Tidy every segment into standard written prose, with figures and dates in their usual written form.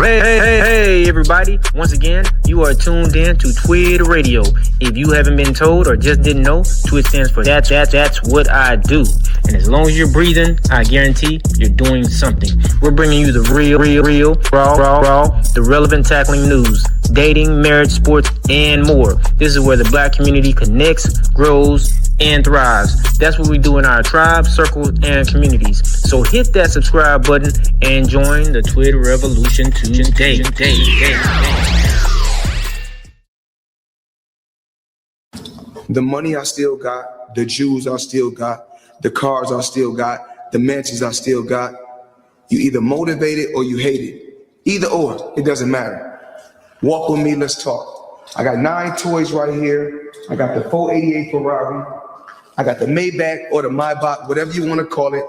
Hey, everybody. Once again, you are tuned in to Twid Radio. If you haven't been told or just didn't know, Twid stands for that's what I do. And as long as you're breathing, I guarantee you're doing something. We're bringing you the real, raw, the relevant tackling news, dating, marriage, sports, and more. This is where the black community connects, grows, and thrives. That's what we do in our tribes, circles, and communities. So hit that subscribe button and join the Twitter revolution today. The money I still got, the jewels I still got, the cars I still got, the mansions I still got. You either motivate it or you hate it. Either or, it doesn't matter. Walk with me, let's talk. I got 9 toys right here. I got the 488 Ferrari. I got the Maybach or the Maybach, whatever you want to call it.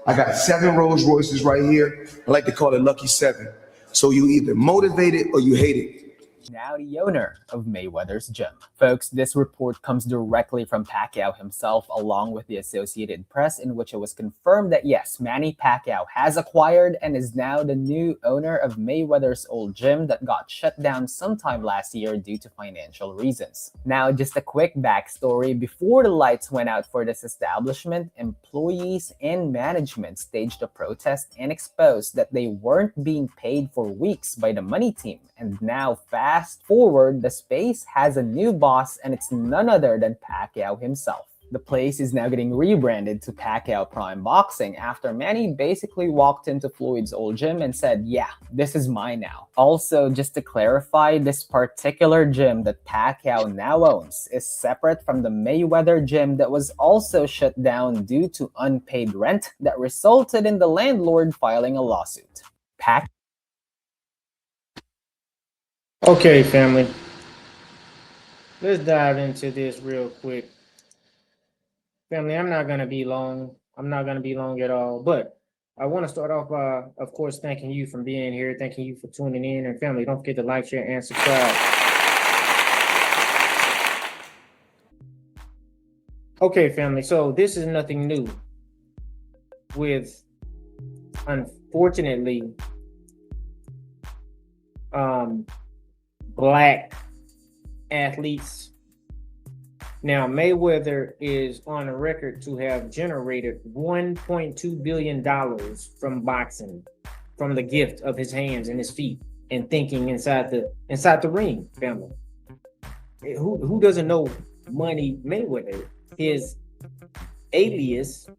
I got 7 Rolls Royces right here. I like to call it Lucky 7. So you either motivate it or you hate it. Now the owner of Mayweather's gym. Folks, this report comes directly from Pacquiao himself, along with the Associated Press, in which it was confirmed that yes, Manny Pacquiao has acquired and is now the new owner of Mayweather's old gym that got shut down sometime last year due to financial reasons. Now, just a quick backstory. Before the lights went out for this establishment, employees and management staged a protest and exposed that they weren't being paid for weeks by the money team. And now, fast forward, the space has a new boss, and it's none other than Pacquiao himself. The place is now getting rebranded to Pacquiao Prime Boxing after Manny basically walked into Floyd's old gym and said, yeah, this is mine now. Also, just to clarify, this particular gym that Pacquiao now owns is separate from the Mayweather gym that was also shut down due to unpaid rent that resulted in the landlord filing a lawsuit. Okay, family, let's dive into this real quick. Family, I'm not going to be long. I'm not going to be long at all, but I want to start off by, of course, thanking you for being here, thanking you for tuning in, and family, don't forget to like, share, and subscribe. Okay, family, so this is nothing new with, unfortunately, Black athletes. Now, Mayweather is on a record to have generated $1.2 billion from boxing, from the gift of his hands and his feet and thinking inside the ring, family. Who doesn't know Money Mayweather? His alias,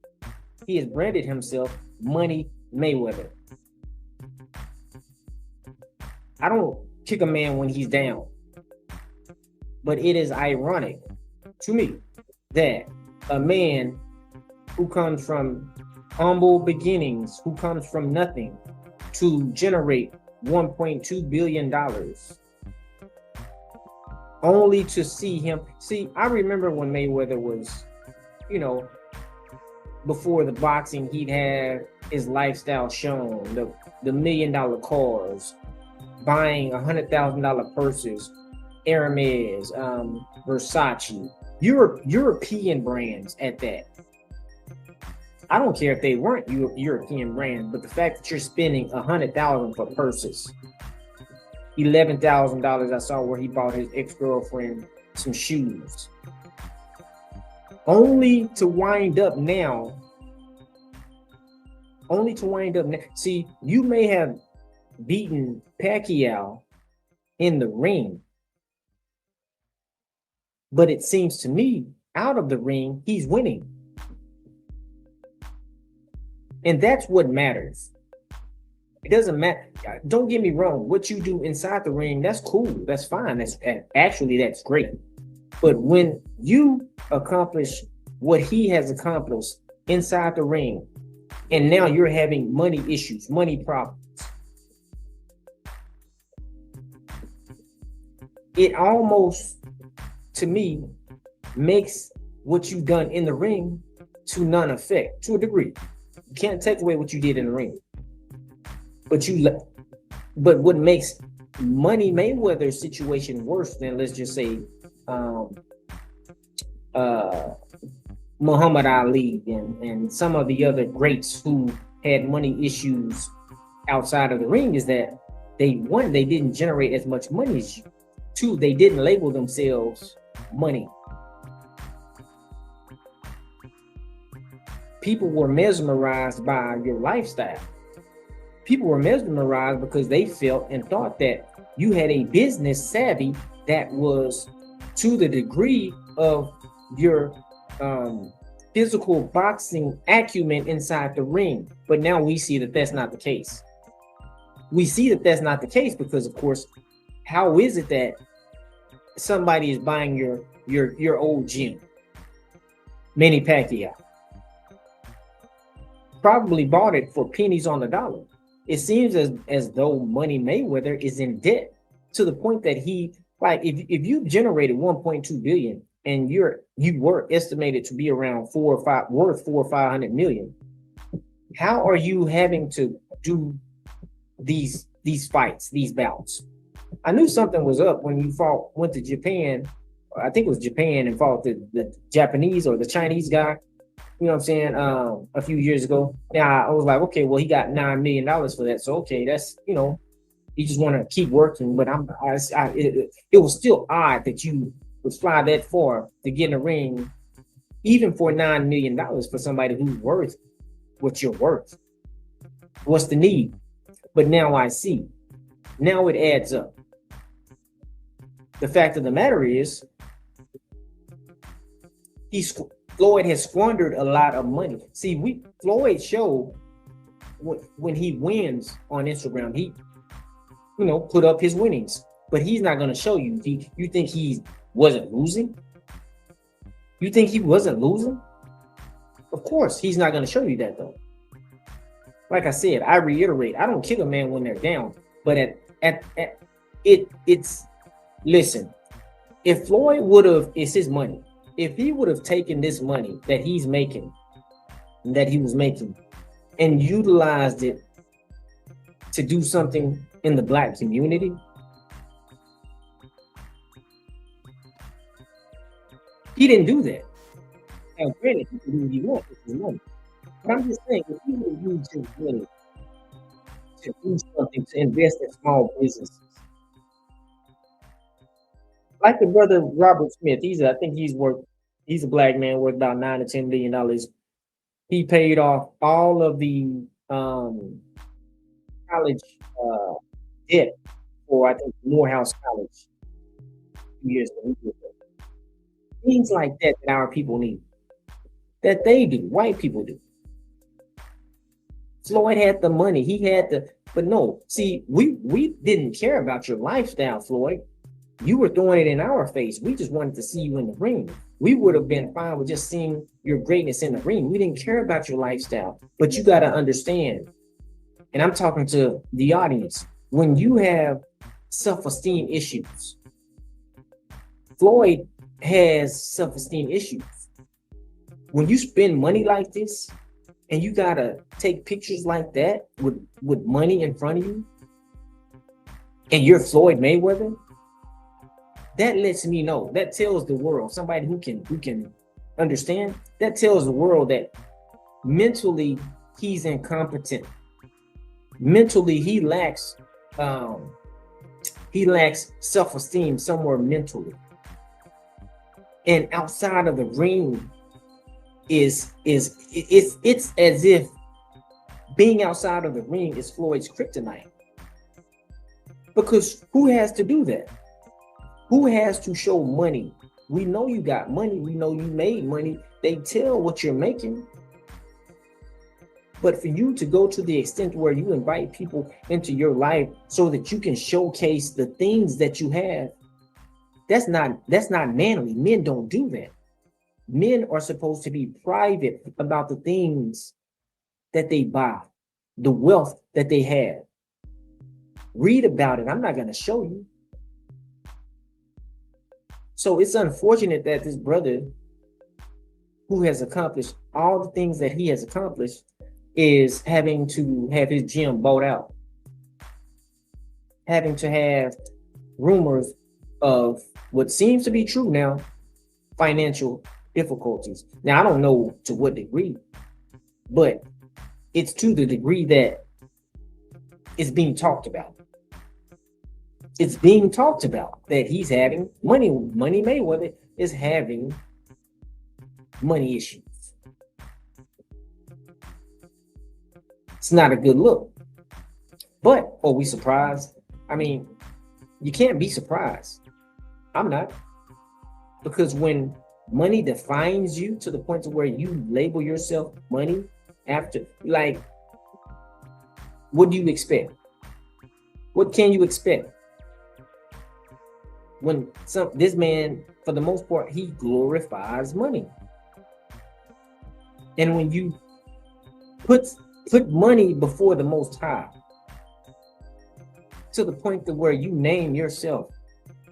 he has branded himself Money Mayweather. I don't kick a man when he's down, but it is ironic to me that a man who comes from humble beginnings, who comes from nothing, to generate $1.2 billion, only to see him. See, I remember when Mayweather was, before the boxing, he'd have his lifestyle shown, the $1 million cars, buying $100,000 purses, Hermes, Versace, European brands at that. I don't care if they weren't European brands, but the fact that you're spending $100,000 for purses, $11,000 I saw where he bought his ex-girlfriend some shoes, only to wind up now. See, you may have beaten Pacquiao in the ring, but it seems to me out of the ring he's winning, and that's what matters. It doesn't matter. Don't get me wrong, what you do inside the ring, that's cool, that's fine, that's great. But when you accomplish what he has accomplished inside the ring, and now you're having money issues, money problems, it almost, to me, makes what you've done in the ring to none effect, to a degree. You can't take away what you did in the ring, but what makes Money Mayweather's situation worse than, let's just say, Muhammad Ali and some of the other greats who had money issues outside of the ring, is that they didn't generate as much money as you. Two, they didn't label themselves money. People were mesmerized by your lifestyle. People were mesmerized because they felt and thought that you had a business savvy that was to the degree of your physical boxing acumen inside the ring. But now we see that that's not the case. We see that that's not the case because, of course, how is it that somebody is buying your old gym? Manny Pacquiao probably bought it for pennies on the dollar. It seems as though Money Mayweather is in debt to the point that he, like, if you generated 1.2 billion and you were estimated to be around worth 4 or 500 million, how are you having to do these fights, these bouts? I knew something was up when you went to Japan. I think it was Japan, and fought the Japanese or the Chinese guy. You know what I'm saying? A few years ago. Now I was like, okay, well, he got $9 million for that. So okay, that's, you just want to keep working. But it was still odd that you would fly that far to get in a ring, even for $9 million for somebody who's worth what you're worth. What's the need? But now I see. Now it adds up. The fact of the matter is, Floyd has squandered a lot of money. See, Floyd show when he wins on Instagram, he, put up his winnings, but he's not going to show you. You think he wasn't losing? You think he wasn't losing? Of course, he's not going to show you that though. Like I said, I reiterate, I don't kick a man when they're down, but listen, if Floyd would have, it's his money. If he would have taken this money that he was making, and utilized it to do something in the Black community, he didn't do that. Now, granted, he can do what he wants with his money. But I'm just saying, if he would have used his money to do something, to invest in small businesses, like the brother Robert Smith, I think he's a Black man worth about $9 to $10 million. He paid off all of the college debt for, I think, Morehouse College 2 years ago. Things like that our people need, that they do, white people do. Floyd had the money, but no, see, we didn't care about your lifestyle, Floyd. You were throwing it in our face. We just wanted to see you in the ring. We would have been fine with just seeing your greatness in the ring. We didn't care about your lifestyle. But you got to understand, and I'm talking to the audience, when you have self-esteem issues, Floyd has self-esteem issues. When you spend money like this, and you got to take pictures like that with money in front of you, and you're Floyd Mayweather, that lets me know, that tells the world, somebody who can understand, that tells the world that mentally he's incompetent. Mentally, he lacks self-esteem somewhere mentally. And outside of the ring it's as if being outside of the ring is Floyd's kryptonite. Because who has to do that? Who has to show money? We know you got money. We know you made money. They tell what you're making. But for you to go to the extent where you invite people into your life so that you can showcase the things that you have, that's not manly. Men don't do that. Men are supposed to be private about the things that they buy, the wealth that they have. Read about it. I'm not going to show you. So it's unfortunate that this brother, who has accomplished all the things that he has accomplished, is having to have his gym bought out, having to have rumors of what seems to be true now, financial difficulties. Now, I don't know to what degree, but it's to the degree that it's being talked about. it's being talked about that he's having money. Money Mayweather is having money issues. It's not a good look. But are we surprised? I mean, you can't be surprised. I'm not. Because when money defines you to the point to where you label yourself money after, like, what do you expect? What can you expect? When this man, for the most part, he glorifies money. And when you put money before the Most High, to the point to where you name yourself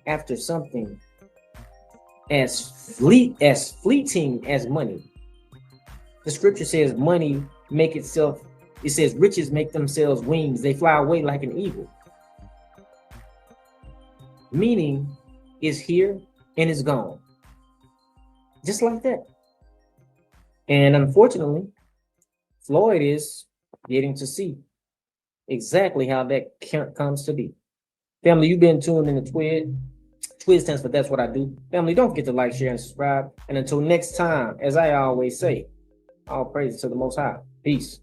after something as fleeting as money. The scripture says money make itself, it says riches make themselves wings, they fly away like an eagle. Meaning is here and is gone. Just like that. And unfortunately, Floyd is getting to see exactly how that comes to be. Family, you've been tuned in to TWID. TWID stands for That's What I Do. Family, don't forget to like, share, and subscribe. And until next time, as I always say, all praise to the Most High. Peace.